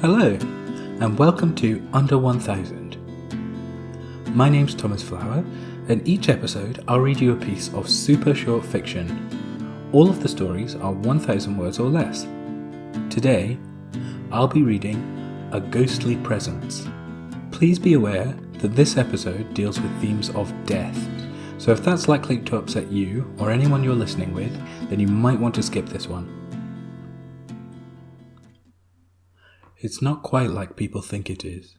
Hello, and welcome to Under 1000. My name's Thomas Flower, and each episode I'll read you a piece of super short fiction. All of the stories are 1,000 words or less. Today, I'll be reading A Ghostly Presence. Please be aware that this episode deals with themes of death, so if that's likely to upset you or anyone you're listening with, then you might want to skip this one. It's not quite like people think it is.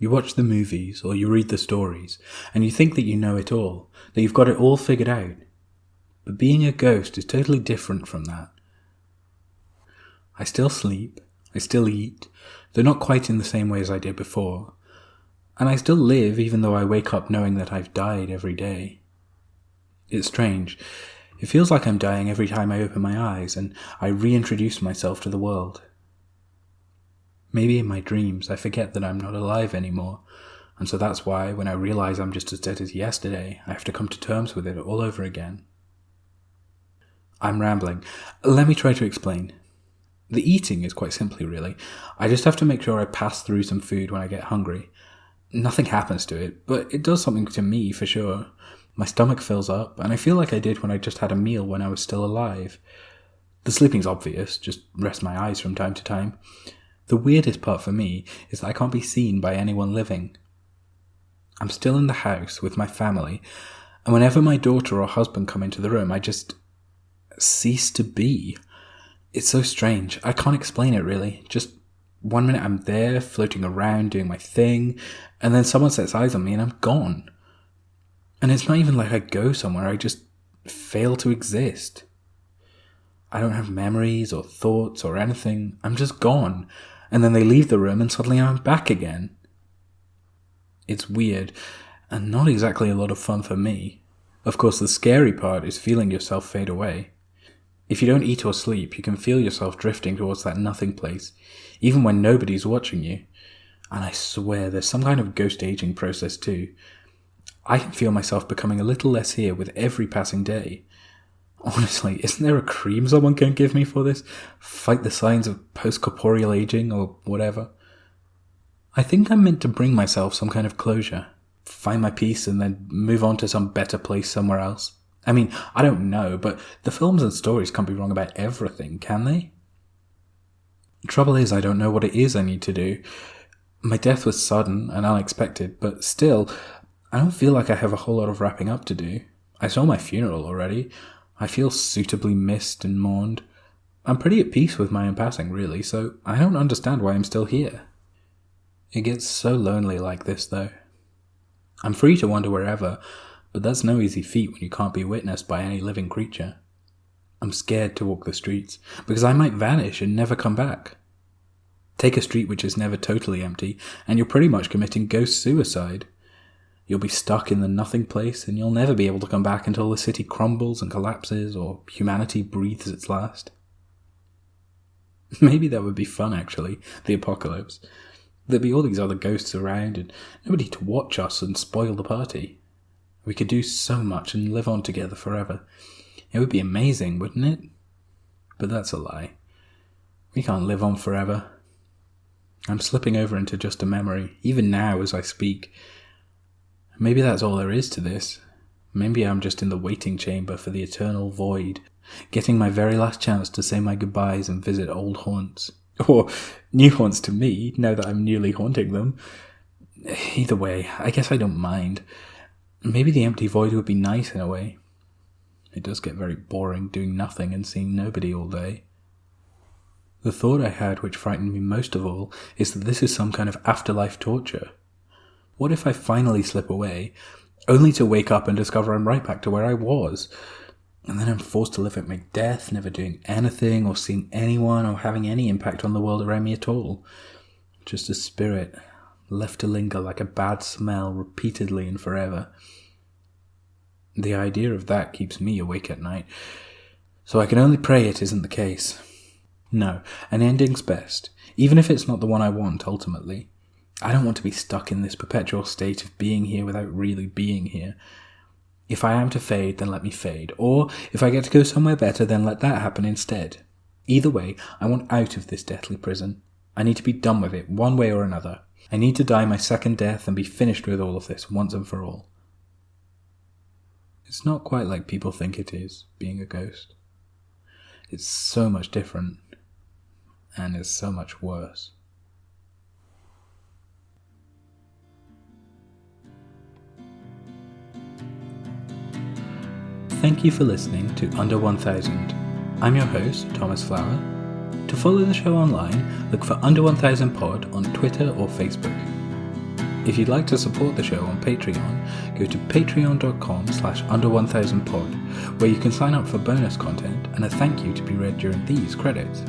You watch the movies or you read the stories and you think that you know it all, that you've got it all figured out. But being a ghost is totally different from that. I still sleep, I still eat, though not quite in the same way as I did before. And I still live even though I wake up knowing that I've died every day. It's strange. It feels like I'm dying every time I open my eyes and I reintroduce myself to the world. Maybe in my dreams I forget that I'm not alive anymore, and so that's why when I realize I'm just as dead as yesterday, I have to come to terms with it all over again. I'm rambling. Let me try to explain. The eating is quite simply, really. I just have to make sure I pass through some food when I get hungry. Nothing happens to it, but it does something to me for sure. My stomach fills up, and I feel like I did when I just had a meal when I was still alive. The sleeping's obvious, just rest my eyes from time to time. The weirdest part for me is that I can't be seen by anyone living. I'm still in the house with my family, and whenever my daughter or husband come into the room, I just cease to be. It's so strange. I can't explain it really. Just one minute I'm there, floating around, doing my thing, and then someone sets eyes on me and I'm gone. And it's not even like I go somewhere, I just fail to exist. I don't have memories or thoughts or anything. I'm just gone. And then they leave the room and suddenly I'm back again. It's weird, and not exactly a lot of fun for me. Of course, the scary part is feeling yourself fade away. If you don't eat or sleep, you can feel yourself drifting towards that nothing place, even when nobody's watching you. And I swear there's some kind of ghost aging process too. I can feel myself becoming a little less here with every passing day. Honestly, isn't there a cream someone can give me for this? Fight the signs of post-corporeal aging or whatever. I think I'm meant to bring myself some kind of closure. Find my peace and then move on to some better place somewhere else. I mean, I don't know, but the films and stories can't be wrong about everything, can they? Trouble is, I don't know what it is I need to do. My death was sudden and unexpected, but still, I don't feel like I have a whole lot of wrapping up to do. I saw my funeral already. I feel suitably missed and mourned. I'm pretty at peace with my own passing, really, so I don't understand why I'm still here. It gets so lonely like this, though. I'm free to wander wherever, but that's no easy feat when you can't be witnessed by any living creature. I'm scared to walk the streets, because I might vanish and never come back. Take a street which is never totally empty, and you're pretty much committing ghost suicide. You'll be stuck in the nothing place, and you'll never be able to come back until the city crumbles and collapses, or humanity breathes its last. Maybe that would be fun, actually, the apocalypse. There'd be all these other ghosts around, and nobody to watch us and spoil the party. We could do so much and live on together forever. It would be amazing, wouldn't it? But that's a lie. We can't live on forever. I'm slipping over into just a memory, even now as I speak. Maybe that's all there is to this. Maybe I'm just in the waiting chamber for the eternal void, getting my very last chance to say my goodbyes and visit old haunts. Or new haunts to me, now that I'm newly haunting them. Either way, I guess I don't mind. Maybe the empty void would be nice in a way. It does get very boring doing nothing and seeing nobody all day. The thought I had which frightened me most of all is that this is some kind of afterlife torture. What if I finally slip away, only to wake up and discover I'm right back to where I was? And then I'm forced to live at my death, never doing anything or seeing anyone or having any impact on the world around me at all. Just a spirit, left to linger like a bad smell repeatedly and forever. The idea of that keeps me awake at night, so I can only pray it isn't the case. No, an ending's best, even if it's not the one I want ultimately. I don't want to be stuck in this perpetual state of being here without really being here. If I am to fade, then let me fade. Or, if I get to go somewhere better, then let that happen instead. Either way, I want out of this deathly prison. I need to be done with it one way or another. I need to die my second death and be finished with all of this once and for all. It's not quite like people think it is, being a ghost. It's so much different, and it's so much worse. Thank you for listening to Under 1000. I'm your host, Thomas Flower. To follow the show online, look for Under 1000 Pod on Twitter or Facebook. If you'd like to support the show on Patreon, go to patreon.com/under1000pod, where you can sign up for bonus content and a thank you to be read during these credits.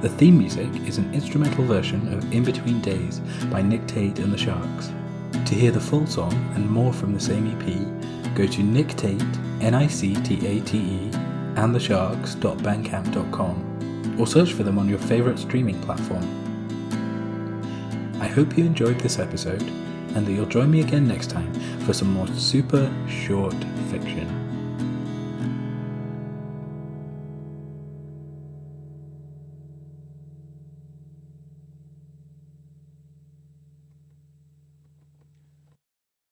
The theme music is an instrumental version of In Between Days by Nick Tate and the Sharks. To hear the full song and more from the same EP, go to Nick Tate, NICTATE, and thesharks.bandcamp.com, or search for them on your favourite streaming platform. I hope you enjoyed this episode, and that you'll join me again next time for some more super short fiction.